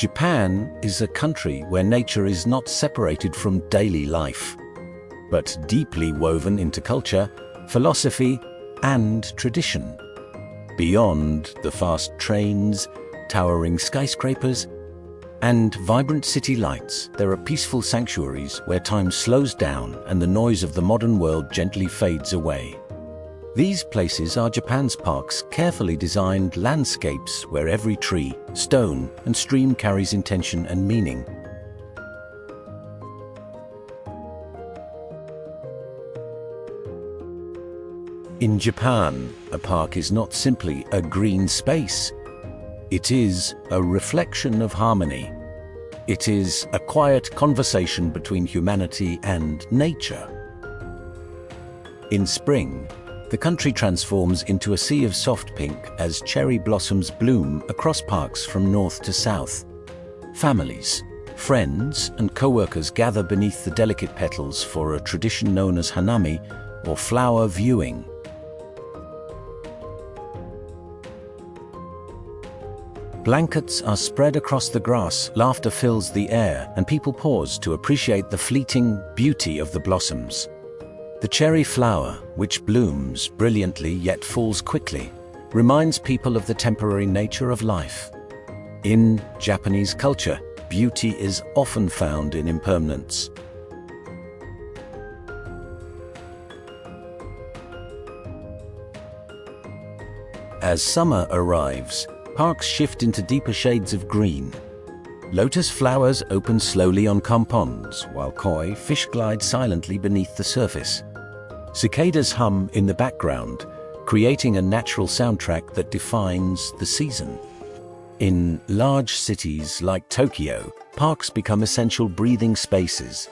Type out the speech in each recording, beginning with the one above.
Japan is a country where nature is not separated from daily life, but deeply woven into culture, philosophy, and tradition. Beyond the fast trains, towering skyscrapers, and vibrant city lights, there are peaceful sanctuaries where time slows down and the noise of the modern world gently fades away. These places are Japan's parks, carefully designed landscapes where every tree, stone, and stream carries intention and meaning. In Japan, a park is not simply a green space. It is a reflection of harmony. It is a quiet conversation between humanity and nature. In spring, the country transforms into a sea of soft pink as cherry blossoms bloom across parks from north to south. Families, friends, and co-workers gather beneath the delicate petals for a tradition known as hanami, or flower viewing. Blankets are spread across the grass, laughter fills the air, and people pause to appreciate the fleeting beauty of the blossoms. The cherry flower, which blooms brilliantly yet falls quickly, reminds people of the temporary nature of life. In Japanese culture, beauty is often found in impermanence. As summer arrives, parks shift into deeper shades of green. Lotus flowers open slowly on compounds, while koi fish glide silently beneath the surface. Cicadas hum in the background, creating a natural soundtrack that defines the season. In large cities like Tokyo, parks become essential breathing spaces.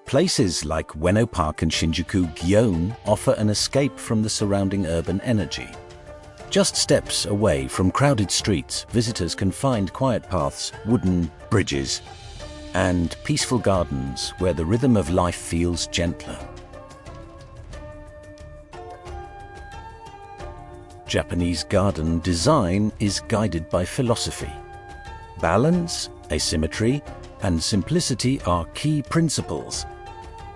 Places like Ueno Park and Shinjuku Gyeon offer an escape from the surrounding urban energy. Just steps away from crowded streets, visitors can find quiet paths, wooden bridges, and peaceful gardens where the rhythm of life feels gentler. Japanese garden design is guided by philosophy. Balance, asymmetry, and simplicity are key principles.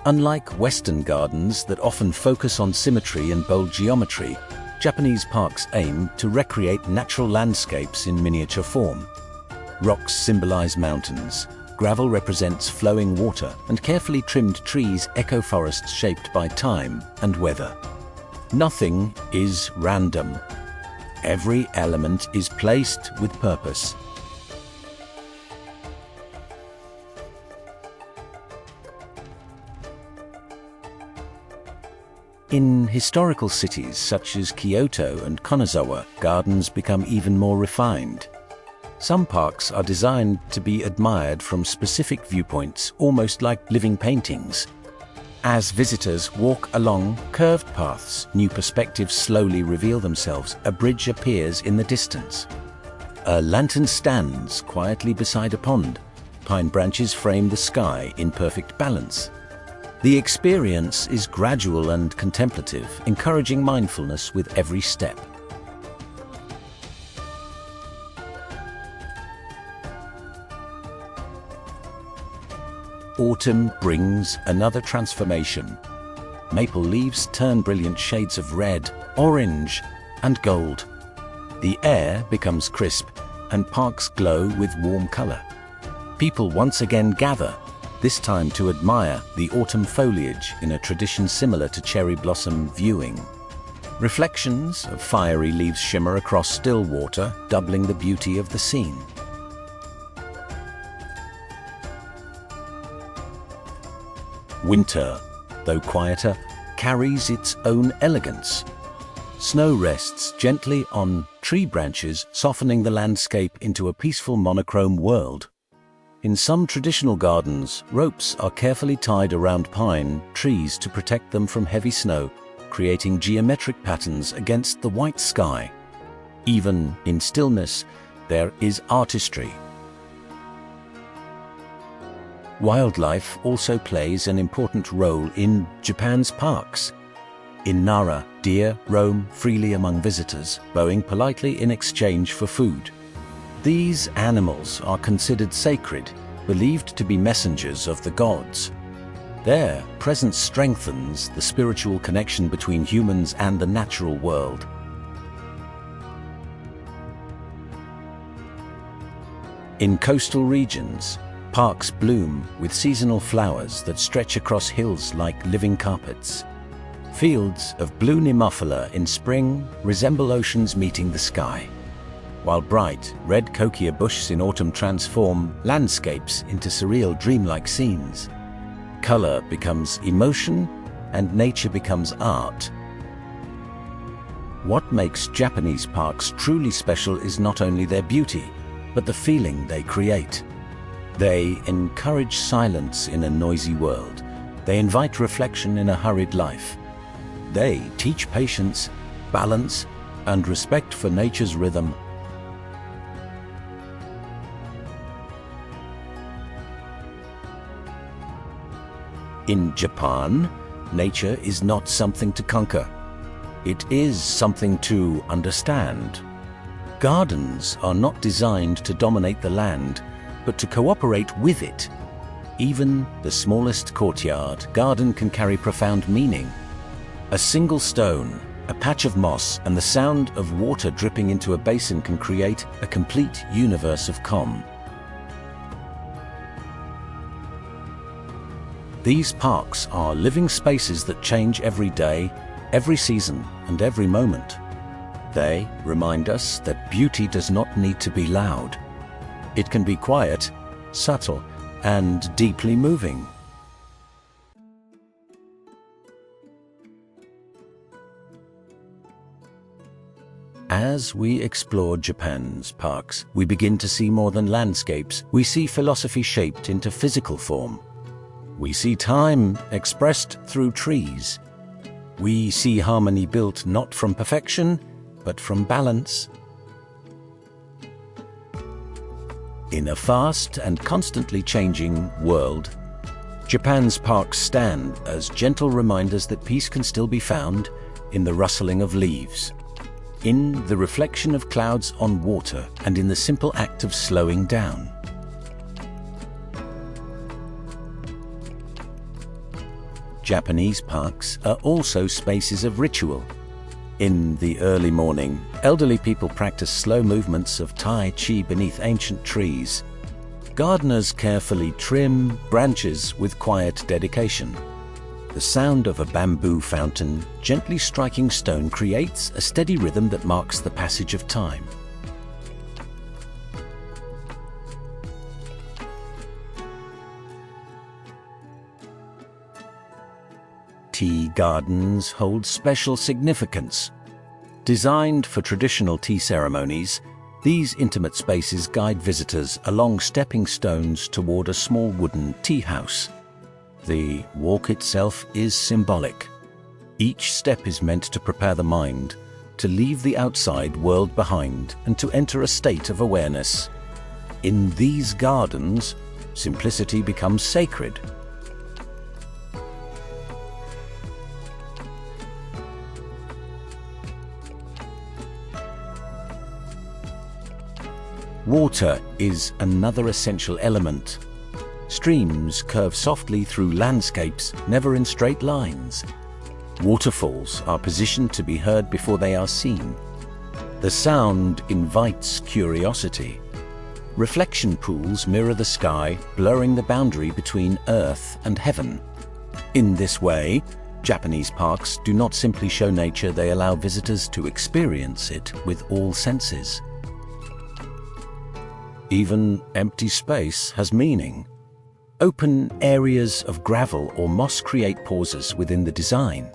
Unlike Western gardens that often focus on symmetry and bold geometry, Japanese parks aim to recreate natural landscapes in miniature form. Rocks symbolize mountains, gravel represents flowing water, and carefully trimmed trees echo forests shaped by time and weather. Nothing is random. Every element is placed with purpose. In historical cities such as Kyoto and Kanazawa, gardens become even more refined. Some parks are designed to be admired from specific viewpoints, almost like living paintings. As visitors walk along curved paths, new perspectives slowly reveal themselves. A bridge appears in the distance. A lantern stands quietly beside a pond. Pine branches frame the sky in perfect balance. The experience is gradual and contemplative, encouraging mindfulness with every step. Autumn brings another transformation. Maple leaves turn brilliant shades of red, orange, and gold. The air becomes crisp, and parks glow with warm color. People once again gather, this time to admire the autumn foliage in a tradition similar to cherry blossom viewing. Reflections of fiery leaves shimmer across still water, doubling the beauty of the scene. Winter, though quieter, carries its own elegance. Snow rests gently on tree branches, softening the landscape into a peaceful monochrome world. In some traditional gardens, ropes are carefully tied around pine trees to protect them from heavy snow, creating geometric patterns against the white sky. Even in stillness, there is artistry. Wildlife also plays an important role in Japan's parks. In Nara, deer roam freely among visitors, bowing politely in exchange for food. These animals are considered sacred, believed to be messengers of the gods. Their presence strengthens the spiritual connection between humans and the natural world. In coastal regions, parks bloom with seasonal flowers that stretch across hills like living carpets. Fields of blue nemophila in spring resemble oceans meeting the sky, while bright red kokia bushes in autumn transform landscapes into surreal dreamlike scenes. Color becomes emotion and nature becomes art. What makes Japanese parks truly special is not only their beauty, but the feeling they create. They encourage silence in a noisy world. They invite reflection in a hurried life. They teach patience, balance, and respect for nature's rhythm. In Japan, nature is not something to conquer. It is something to understand. Gardens are not designed to dominate the land, but to cooperate with it. Even the smallest courtyard garden can carry profound meaning. A single stone, a patch of moss, and the sound of water dripping into a basin can create a complete universe of calm. These parks are living spaces that change every day, every season, and every moment. They remind us that beauty does not need to be loud. It can be quiet, subtle, and deeply moving. As we explore Japan's parks, we begin to see more than landscapes. We see philosophy shaped into physical form. We see time expressed through trees. We see harmony built not from perfection, but from balance. In a fast and constantly changing world, Japan's parks stand as gentle reminders that peace can still be found in the rustling of leaves, in the reflection of clouds on water, and in the simple act of slowing down. Japanese parks are also spaces of ritual. In the early morning, elderly people practice slow movements of Tai Chi beneath ancient trees. Gardeners carefully trim branches with quiet dedication. The sound of a bamboo fountain gently striking stone creates a steady rhythm that marks the passage of time. Tea gardens hold special significance. Designed for traditional tea ceremonies, these intimate spaces guide visitors along stepping stones toward a small wooden tea house. The walk itself is symbolic. Each step is meant to prepare the mind to leave the outside world behind and to enter a state of awareness. In these gardens, simplicity becomes sacred. Water is another essential element. Streams curve softly through landscapes, never in straight lines. Waterfalls are positioned to be heard before they are seen. The sound invites curiosity. Reflection pools mirror the sky, blurring the boundary between earth and heaven. In this way, Japanese parks do not simply show nature, they allow visitors to experience it with all senses. Even empty space has meaning. Open areas of gravel or moss create pauses within the design.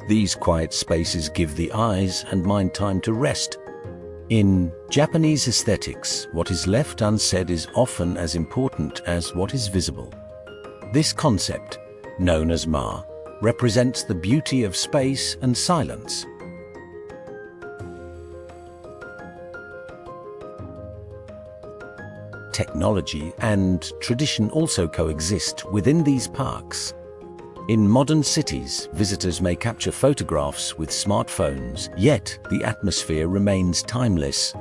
These quiet spaces give the eyes and mind time to rest. In Japanese aesthetics, what is left unsaid is often as important as what is visible. This concept, known as Ma, represents the beauty of space and silence. Technology and tradition also coexist within these parks. In modern cities, visitors may capture photographs with smartphones, yet the atmosphere remains timeless.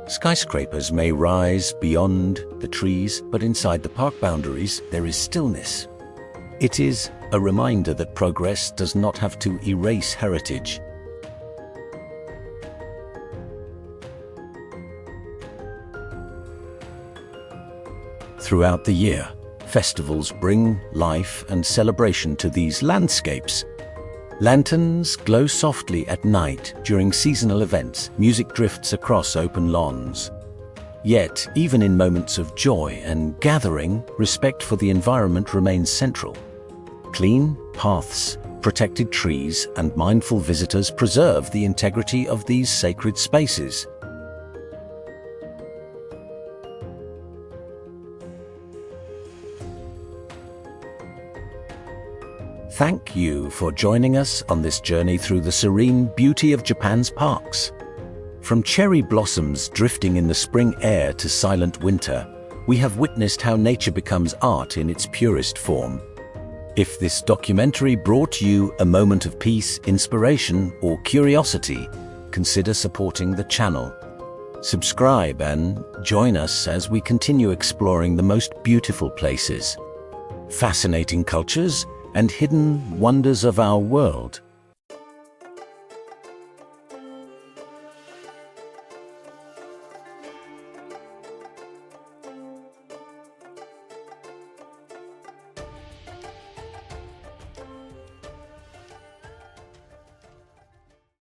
Skyscrapers may rise beyond the trees, but inside the park boundaries, there is stillness. It is a reminder that progress does not have to erase heritage. Throughout the year, festivals bring life and celebration to these landscapes. Lanterns glow softly at night during seasonal events. Music drifts across open lawns. Yet, even in moments of joy and gathering, respect for the environment remains central. Clean paths, protected trees, and mindful visitors preserve the integrity of these sacred spaces. Thank you for joining us on this journey through the serene beauty of Japan's parks. From cherry blossoms drifting in the spring air to silent winter, we have witnessed how nature becomes art in its purest form. If this documentary brought you a moment of peace, inspiration, or curiosity, consider supporting the channel. Subscribe and join us as we continue exploring the most beautiful places, fascinating cultures, and hidden wonders of our world.